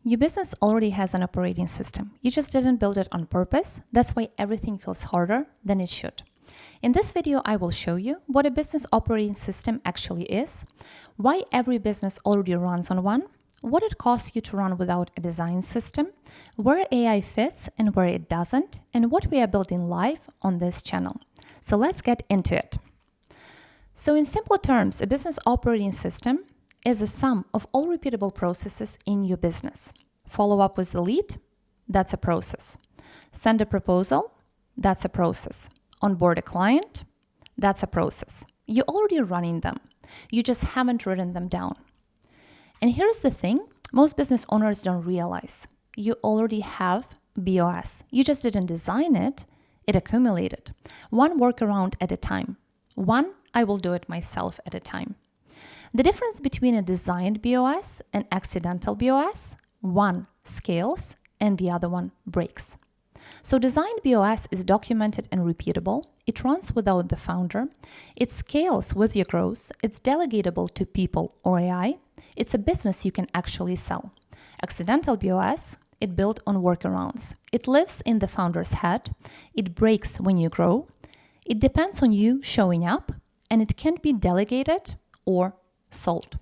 Your business already has an operating system. You just didn't build it on purpose. That's why everything feels harder than it should. In this video, I will show you what a business operating system actually is, why every business already runs on one, what it costs you to run without a design system, where AI fits and where it doesn't, and what we are building live on this channel. So let's get into it. So in simple terms, a business operating system is a sum of all repeatable processes in your business. Follow up with the lead, that's a process. Send a proposal, that's a process. Onboard a client, that's a process. You're already running them. You just haven't written them down. And here's the thing, most business owners don't realize. You already have BOS. You just didn't design it, it accumulated. One workaround at a time. One, I will do it myself at a time. The difference between a designed BOS and accidental BOS, one scales and the other one breaks. So designed BOS is documented and repeatable. It runs without the founder. It scales with your growth. It's delegatable to people or AI. It's a business you can actually sell. Accidental BOS, it built on workarounds. It lives in the founder's head. It breaks when you grow. It depends on you showing up, and it can't be delegated or sold.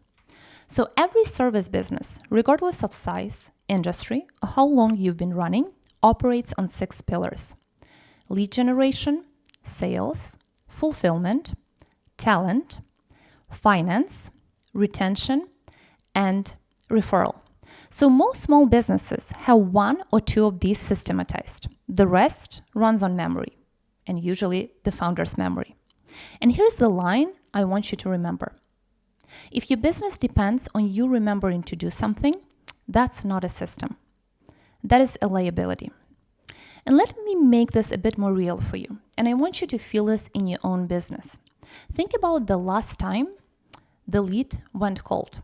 So every service business, regardless of size, industry, or how long you've been running, operates on 6 pillars: lead generation, sales, fulfillment, talent, finance, retention, and referral. So most small businesses have 1 or 2 of these systematized. The rest runs on memory, and usually the founder's memory. And here's the line I want you to remember. If your business depends on you remembering to do something, that's not a system. That is a liability. And let me make this a bit more real for you. And I want you to feel this in your own business. Think about the last time the lead went cold.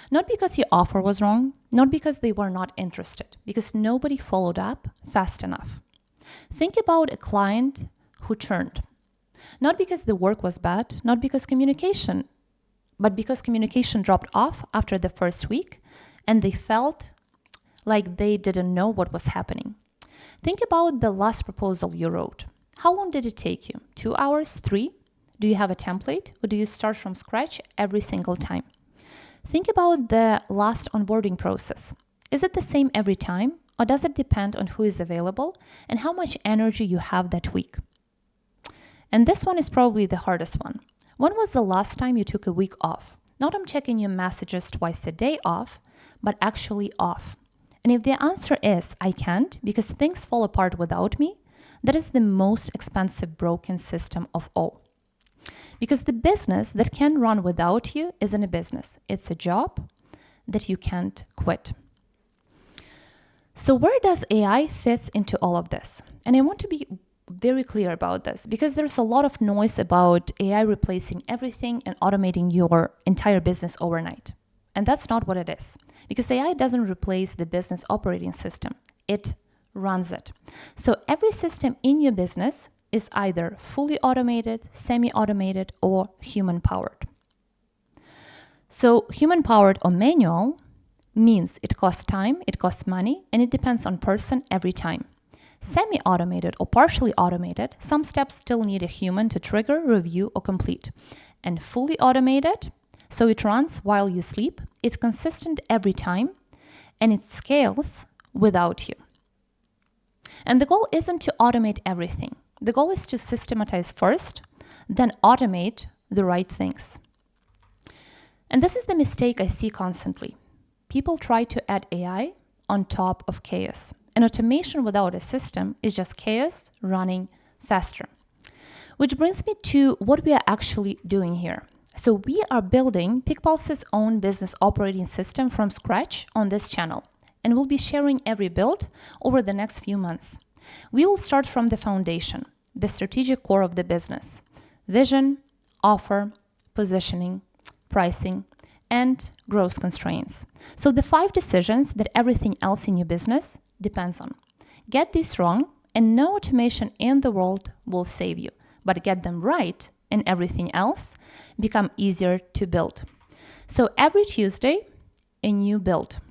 Not because your offer was wrong, not because they were not interested, because nobody followed up fast enough. Think about a client who churned. Not because the work was bad, not because but because communication dropped off after the first week and they felt like they didn't know what was happening. Think about the last proposal you wrote. How long did it take you? 2 hours? 3? Do you have a template, or do you start from scratch every single time? Think about the last onboarding process. Is it the same every time, or does it depend on who is available and how much energy you have that week? And this one is probably the hardest one. When was the last time you took a week off? Not I'm checking your messages twice a day off, but actually off. And if the answer is I can't because things fall apart without me, that is the most expensive broken system of all. Because the business that can run without you isn't a business. It's a job that you can't quit. So where does AI fit into all of this? And I want to be very clear about this because there's a lot of noise about AI replacing everything and automating your entire business overnight. And that's not what it is. Because AI doesn't replace the business operating system. It runs it. So every system in your business is either fully automated, semi-automated, or human-powered. So human-powered or manual means it costs time, it costs money, and it depends on person every time. Semi-automated or partially automated, some steps still need a human to trigger, review, or complete. And fully automated, so it runs while you sleep, it's consistent every time, and it scales without you. And the goal isn't to automate everything. The goal is to systematize first, then automate the right things. And this is the mistake I see constantly. People try to add AI on top of chaos. And automation without a system is just chaos running faster. Which brings me to what we are actually doing here. So we are building PeakPulse's own business operating system from scratch on this channel. And we'll be sharing every build over the next few months. We will start from the foundation, the strategic core of the business: vision, offer, positioning, pricing, and growth constraints. So the 5 decisions that everything else in your business depends on. Get these wrong and no automation in the world will save you, but get them right and everything else become easier to build. So every Tuesday, a new build.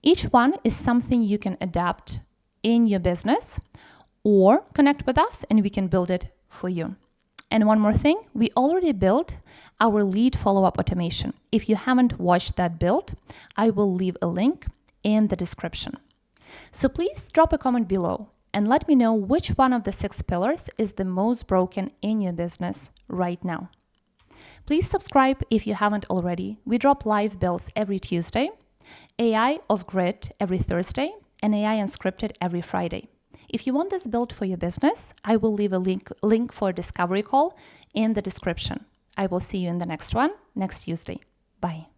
Each one is something you can adapt in your business or connect with us and we can build it for you. And one more thing, we already built our lead follow-up automation. If you haven't watched that build, I will leave a link in the description. So please drop a comment below and let me know which one of the 6 pillars is the most broken in your business right now. Please subscribe if you haven't already. We drop live builds every Tuesday, AI off-grid every Thursday, and AI Unscripted every Friday. If you want this built for your business, I will leave a link for a discovery call in the description. I will see you in the next one next Tuesday. Bye.